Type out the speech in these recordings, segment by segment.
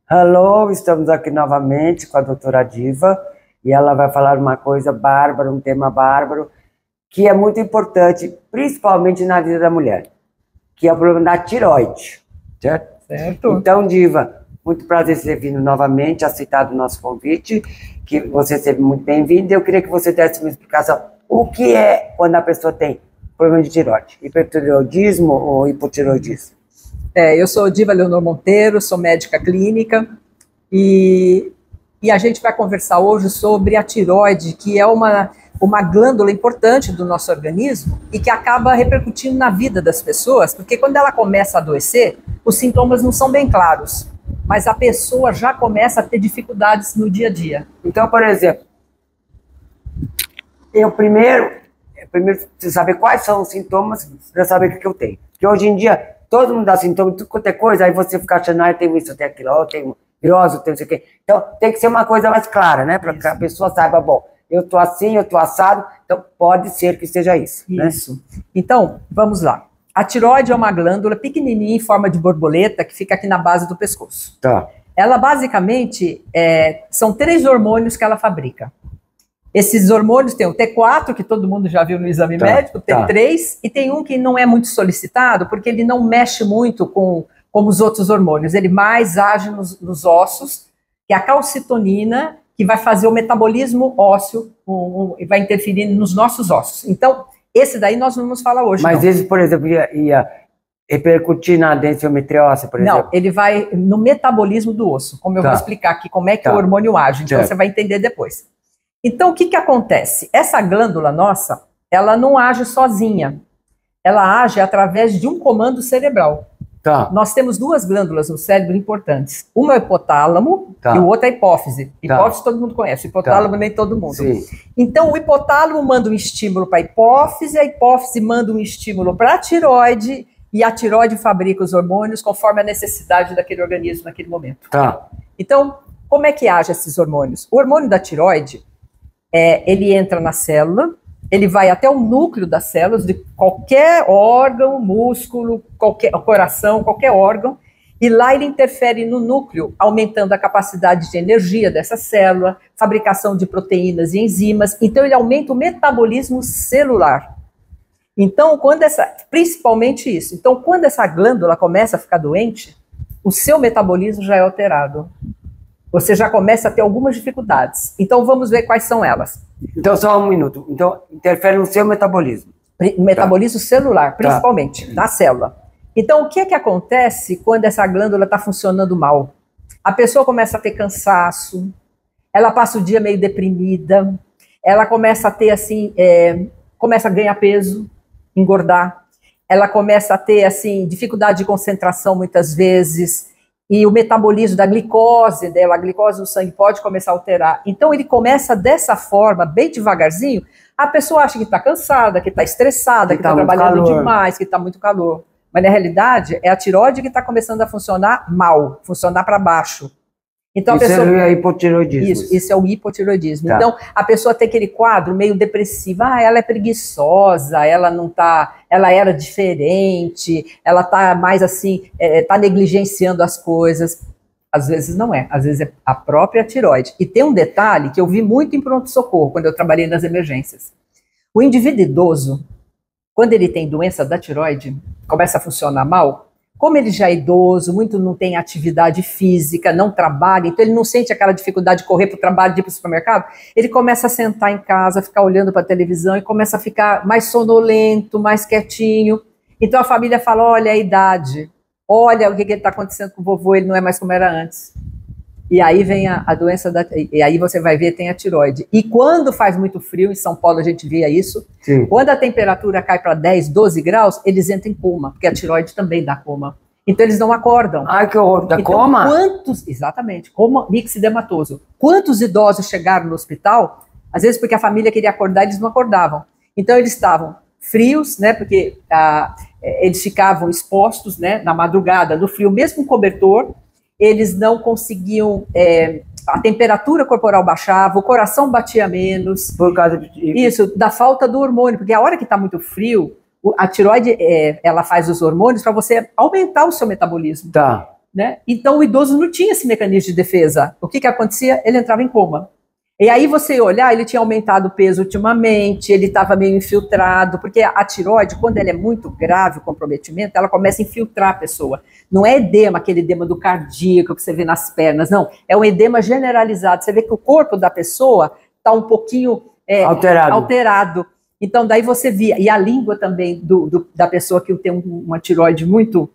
Alô, estamos aqui novamente com a doutora Diva e ela vai falar uma coisa bárbara, um tema bárbaro, que é muito importante, principalmente na vida da mulher, que é o problema da tireoide, certo? Certo. Então, Diva, muito prazer ter vindo novamente, aceitado o nosso convite, que você seja muito bem-vinda. Eu queria que você desse uma explicação. O que é quando a pessoa tem problema de tireoide? Hipertireoidismo ou hipotireoidismo? Eu sou Diva Leonor Monteiro, sou médica clínica e a gente vai conversar hoje sobre a tireoide, que é uma glândula importante do nosso organismo e que acaba repercutindo na vida das pessoas, porque quando ela começa a adoecer, os sintomas não são bem claros, mas a pessoa já começa a ter dificuldades no dia a dia. Então, por exemplo, eu primeiro preciso saber quais são os sintomas para saber o que eu tenho. Porque hoje em dia, todo mundo dá sintomas de tudo quanto é coisa, aí você fica achando, eu tenho isso, eu tenho aquilo, eu tenho virose, eu tenho não sei o quê. Então, tem que ser uma coisa mais clara, né? Para que a pessoa saiba, bom, eu tô assim, eu tô assado, então pode ser que seja isso. Isso. Né? Então, vamos lá. A tireoide é uma glândula pequenininha em forma de borboleta que fica aqui na base do pescoço. Tá. Ela basicamente são 3 hormônios que ela fabrica. Esses hormônios tem o T4, que todo mundo já viu no exame médico, T3, e tem um que não é muito solicitado, porque ele não mexe muito como os outros hormônios. Ele mais age nos ossos, que é a calcitonina, que vai fazer o metabolismo ósseo, e vai interferir nos nossos ossos. Então, esse daí nós não vamos falar hoje. Mas esse, por exemplo, ia repercutir na densitometria óssea, por exemplo? Não, ele vai no metabolismo do osso, como eu vou explicar aqui como é que o hormônio age, então você vai entender depois. Então, o que acontece? Essa glândula nossa, ela não age sozinha. Ela age através de um comando cerebral. Tá. Nós temos 2 glândulas no cérebro importantes. Uma é o hipotálamo e o outro é a hipófise. Hipófise todo mundo conhece, hipotálamo nem todo mundo. Sim. Então, o hipotálamo manda um estímulo para a hipófise manda um estímulo para a tireoide, e a tireoide fabrica os hormônios conforme a necessidade daquele organismo naquele momento. Tá. Então, como é que age esses hormônios? O hormônio da tireoide, ele entra na célula, ele vai até o núcleo das células, de qualquer órgão, músculo, coração, qualquer órgão, e lá ele interfere no núcleo, aumentando a capacidade de energia dessa célula, fabricação de proteínas e enzimas, então ele aumenta o metabolismo celular. Então, principalmente isso, então quando essa glândula começa a ficar doente, o seu metabolismo já é alterado. Você já começa a ter algumas dificuldades. Então, vamos ver quais são elas. Então, só um minuto. Então, interfere no seu metabolismo. Metabolismo celular, principalmente, na célula. Então, o que acontece quando essa glândula está funcionando mal? A pessoa começa a ter cansaço, ela passa o dia meio deprimida, ela começa a ter, assim, começa a ganhar peso, engordar, ela começa a ter, assim, dificuldade de concentração muitas vezes, e o metabolismo da glicose dela, a glicose do sangue pode começar a alterar. Então ele começa dessa forma, bem devagarzinho, a pessoa acha que está cansada, que está estressada, que está trabalhando demais, que está muito calor. Mas na realidade é a tireoide que está começando a funcionar mal, funcionar para baixo. Então, isso é hipotireoidismo. Isso é o hipotireoidismo. Tá. Então, a pessoa tem aquele quadro meio depressivo. Ela é preguiçosa, ela não tá, ela era diferente, ela tá mais assim, tá negligenciando as coisas. Às vezes não é, às vezes é a própria tireoide. E tem um detalhe que eu vi muito em pronto-socorro, quando eu trabalhei nas emergências. O indivíduo idoso, quando ele tem doença da tireoide, começa a funcionar mal, como ele já é idoso, muito não tem atividade física, não trabalha, então ele não sente aquela dificuldade de correr para o trabalho, de ir para o supermercado, ele começa a sentar em casa, ficar olhando para a televisão e começa a ficar mais sonolento, mais quietinho. Então a família fala, olha a idade, olha o que está acontecendo com o vovô, ele não é mais como era antes. E aí vem a doença, e aí você vai ver, tem a tireoide. E quando faz muito frio, em São Paulo a gente via isso, sim, quando a temperatura cai para 10, 12 graus, eles entram em coma, porque a tireoide também dá coma. Então eles não acordam. Ai, que horror, dá coma? Exatamente, coma mixedematoso. Quantos idosos chegaram no hospital, às vezes porque a família queria acordar, eles não acordavam. Então eles estavam frios, né, porque eles ficavam expostos, né, na madrugada, no frio, mesmo com cobertor, eles não conseguiam, a temperatura corporal baixava, o coração batia menos. Por causa de... Isso, da falta do hormônio, porque a hora que está muito frio, a tireoide, ela faz os hormônios para você aumentar o seu metabolismo. Tá. né? Então o idoso não tinha esse mecanismo de defesa. O que acontecia? Ele entrava em coma. E aí você olhar, ele tinha aumentado o peso ultimamente, ele estava meio infiltrado, porque a tireoide, quando ela é muito grave, o comprometimento, ela começa a infiltrar a pessoa. Não é edema, aquele edema do cardíaco que você vê nas pernas, não. É um edema generalizado. Você vê que o corpo da pessoa está um pouquinho alterado. Então, daí você via. E a língua também da pessoa que tem uma tireoide muito...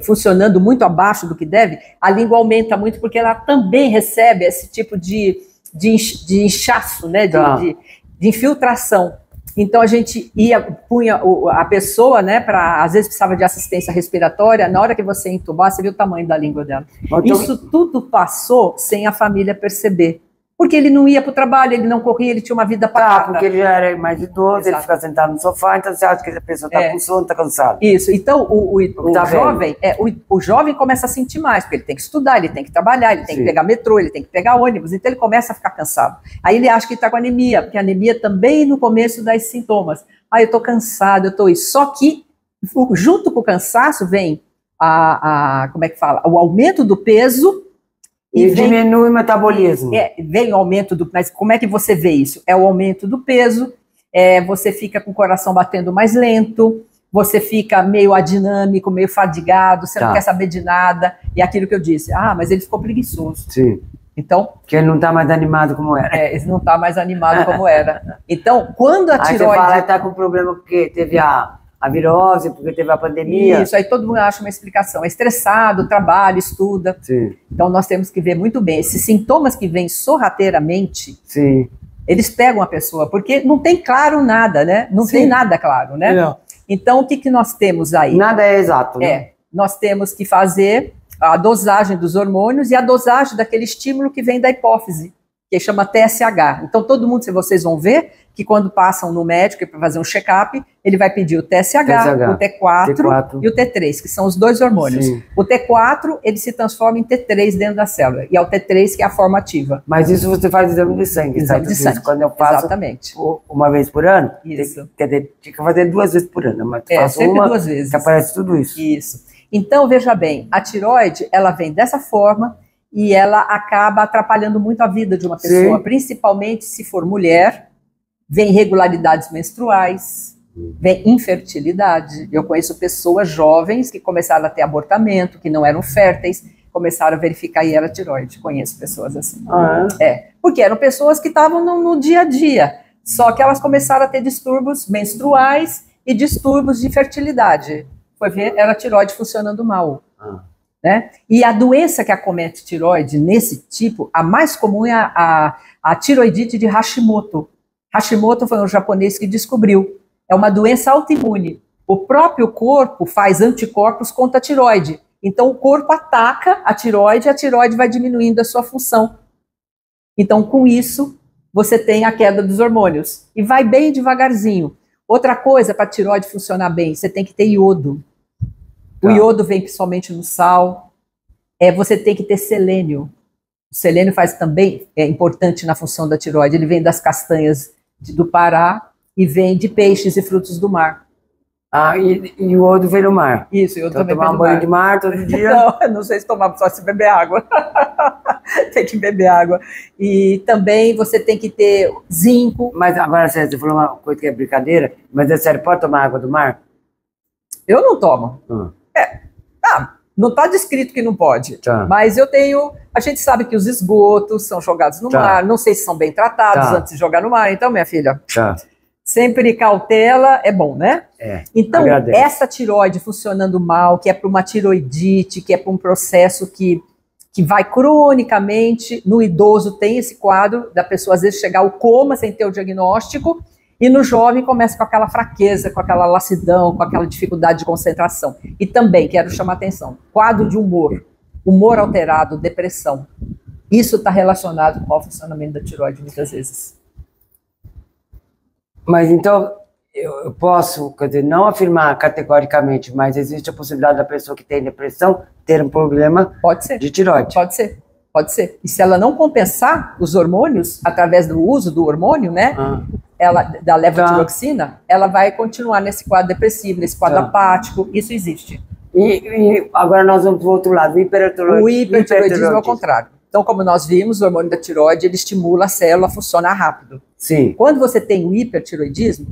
funcionando muito abaixo do que deve, a língua aumenta muito porque ela também recebe esse tipo de inchaço, né, de infiltração. Então a gente punha a pessoa, né, às vezes precisava de assistência respiratória, na hora que você entubar, você viu o tamanho da língua dela. Isso tudo passou sem a família perceber. Porque ele não ia para o trabalho, ele não corria, ele tinha uma vida pacata. Porque ele já era mais idoso, exato. Ele fica sentado no sofá, então você acha que a pessoa está com sono, está cansada. Isso, então o jovem começa a sentir mais, porque ele tem que estudar, ele tem que trabalhar, ele tem que pegar metrô, ele tem que pegar ônibus, então ele começa a ficar cansado. Aí ele acha que está com anemia, porque a anemia também no começo dá esses sintomas. Eu estou cansado, eu estou isso. Só que junto com o cansaço vem como é que fala? O aumento do peso. E diminui o metabolismo. Vem o aumento mas como é que você vê isso? É o aumento do peso, você fica com o coração batendo mais lento, você fica meio adinâmico, meio fadigado, você não quer saber de nada, e aquilo que eu disse, mas ele ficou preguiçoso. Sim. Então, porque ele não está mais animado como era. Ele não está mais animado como era. Então, quando a tireoide... Aí você fala que está com problema porque teve a virose, porque teve a pandemia. Isso, aí todo mundo acha uma explicação. É estressado, trabalha, estuda. Sim. Então nós temos que ver muito bem. Esses sintomas que vêm sorrateiramente, eles pegam a pessoa, porque não tem claro nada, né? Não tem nada claro, né? Não. Então o que nós temos aí? Nada é exato, né? Nós temos que fazer a dosagem dos hormônios e a dosagem daquele estímulo que vem da hipófise, que chama TSH. Então todo mundo, se vocês vão ver, que quando passam no médico para fazer um check-up, ele vai pedir o TSH, o T4 e o T3, que são os dois hormônios. Sim. O T4, ele se transforma em T3 dentro da célula, e é o T3 que é a forma ativa. Mas isso você faz exame de sangue, exame de sangue. Quando eu faço uma vez por ano, isso. Tem que fazer 2 vezes por ano, mas faço sempre 2 vezes. Que aparece tudo isso. Isso. Então, veja bem, a tireoide, ela vem dessa forma, e ela acaba atrapalhando muito a vida de uma pessoa, principalmente se for mulher. Vem irregularidades menstruais, vem infertilidade. Eu conheço pessoas jovens que começaram a ter abortamento, que não eram férteis, começaram a verificar e era tireoide. Conheço pessoas assim. Porque eram pessoas que estavam no dia a dia, só que elas começaram a ter distúrbios menstruais e distúrbios de fertilidade. Foi ver, era a tireoide funcionando mal. Né? E a doença que acomete tireoide, nesse tipo, a mais comum é a tireoidite de Hashimoto. Hashimoto foi um japonês que descobriu. É uma doença autoimune. O próprio corpo faz anticorpos contra a tireoide. Então o corpo ataca a tireoide e a tireoide vai diminuindo a sua função. Então com isso você tem a queda dos hormônios. E vai bem devagarzinho. Outra coisa para a tireoide funcionar bem, você tem que ter iodo. O iodo vem principalmente no sal. Você tem que ter selênio. O selênio é importante na função da tireoide. Ele vem das castanhas do Pará e vem de peixes e frutos do mar. E o iodo vem do mar. Isso, o iodo também vem do mar. Tomar banho de mar todo dia? Não sei se tomar, só se beber água. Tem que beber água. E também você tem que ter zinco. Mas agora, você falou uma coisa que é brincadeira, mas é sério, pode tomar água do mar? Eu não tomo. Não está descrito que não pode, mas a gente sabe que os esgotos são jogados no mar, não sei se são bem tratados antes de jogar no mar, então minha filha, sempre cautela é bom, né? Então essa tireoide funcionando mal, que é para uma tireoidite, que é para um processo que vai cronicamente, no idoso tem esse quadro da pessoa às vezes chegar ao coma sem ter o diagnóstico, e no jovem começa com aquela fraqueza, com aquela lassidão, com aquela dificuldade de concentração. E também, quero chamar a atenção, quadro de humor alterado, depressão. Isso está relacionado com o mau funcionamento da tireoide muitas vezes. Mas então, eu posso, quer dizer, não afirmar categoricamente, mas existe a possibilidade da pessoa que tem depressão ter um problema de tireoide? Pode ser. Pode ser. E se ela não compensar os hormônios, através do uso do hormônio, né? Da levotiroxina, ela vai continuar nesse quadro depressivo, nesse quadro apático. Isso existe. E agora nós vamos para o outro lado, o hipertiroidismo. O hipertiroidismo é o contrário. Então, como nós vimos, o hormônio da tireoide, ele estimula a célula a funcionar rápido. Sim. Quando você tem o hipertiroidismo,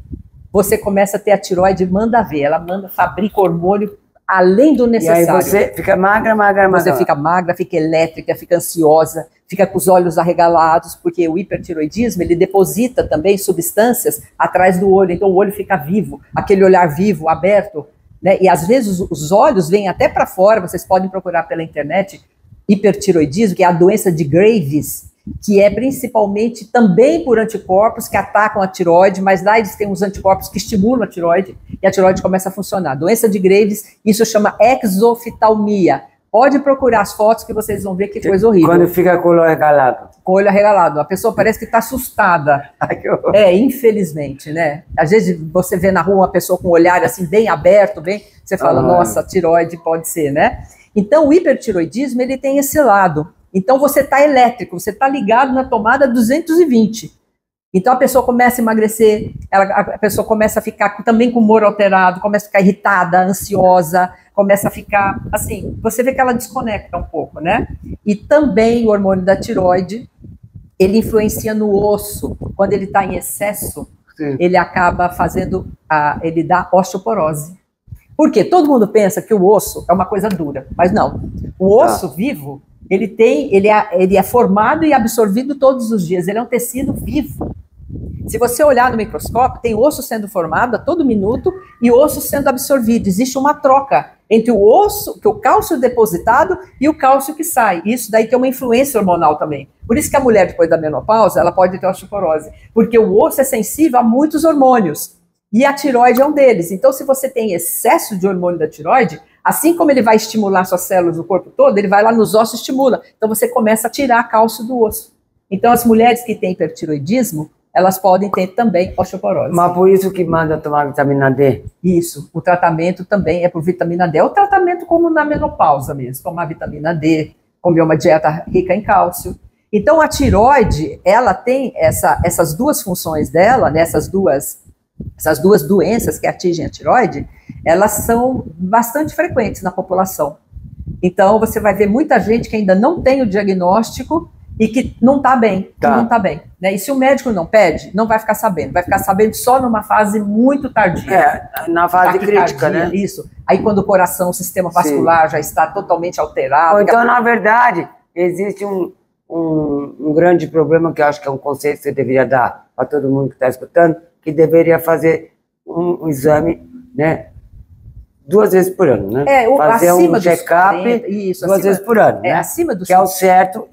você começa a ter a tireoide manda ver, ela fabrica hormônio além do necessário. E aí você fica magra. Você fica magra, fica elétrica, fica ansiosa, fica com os olhos arregalados, porque o hipertiroidismo, ele deposita também substâncias atrás do olho, então o olho fica vivo, aquele olhar vivo, aberto, né? E às vezes os olhos vêm até para fora, vocês podem procurar pela internet, hipertiroidismo, que é a doença de Graves, que é principalmente também por anticorpos que atacam a tireoide, mas lá eles têm uns anticorpos que estimulam a tireoide e a tireoide começa a funcionar. Doença de Graves, isso chama exoftalmia. Pode procurar as fotos que vocês vão ver que coisa horrível. Quando fica com o olho arregalado. Com o olho arregalado. A pessoa parece que está assustada. Infelizmente, né? Às vezes você vê na rua uma pessoa com o olhar assim bem aberto, você fala, nossa, tireoide pode ser, né? Então o hipertiroidismo, ele tem esse lado. Então você está elétrico, você está ligado na tomada 220. Então a pessoa começa a emagrecer, a pessoa começa a ficar também com o humor alterado, começa a ficar irritada, ansiosa, começa a ficar assim, você vê que ela desconecta um pouco, né? E também o hormônio da tireoide, ele influencia no osso. Quando ele está em excesso, sim, ele acaba fazendo, ele dá osteoporose. Por quê? Todo mundo pensa que o osso é uma coisa dura, mas não. O osso vivo, ele é formado e absorvido todos os dias, ele é um tecido vivo. Se você olhar no microscópio, tem osso sendo formado a todo minuto e osso sendo absorvido. Existe uma troca entre o osso, o cálcio depositado e o cálcio que sai. Isso daí tem uma influência hormonal também. Por isso que a mulher, depois da menopausa, ela pode ter osteoporose, porque o osso é sensível a muitos hormônios. E a tireoide é um deles. Então, se você tem excesso de hormônio da tireoide, assim como ele vai estimular suas células do corpo todo, ele vai lá nos ossos e estimula. Então, você começa a tirar cálcio do osso. Então, as mulheres que têm hipertiroidismo, elas podem ter também osteoporose. Mas por isso que manda tomar vitamina D? Isso. O tratamento também é por vitamina D. É o tratamento como na menopausa mesmo. Tomar vitamina D, comer uma dieta rica em cálcio. Então, a tireoide, ela tem essas duas funções dela, né, essas duas doenças que atingem a tireoide, elas são bastante frequentes na população. Então, você vai ver muita gente que ainda não tem o diagnóstico e que não está bem, né? E se o médico não pede, não vai ficar sabendo só numa fase muito tardia. Na fase crítica, né? Isso. Aí quando o coração, o sistema vascular já está totalmente alterado. Ou então, na verdade, existe um grande problema que eu acho que é um conselho que você deveria dar para todo mundo que está escutando, que deveria fazer um exame, né? 2 vezes por ano, né? Fazer um check-up 2 vezes por ano, né? Acima dos que é o certo,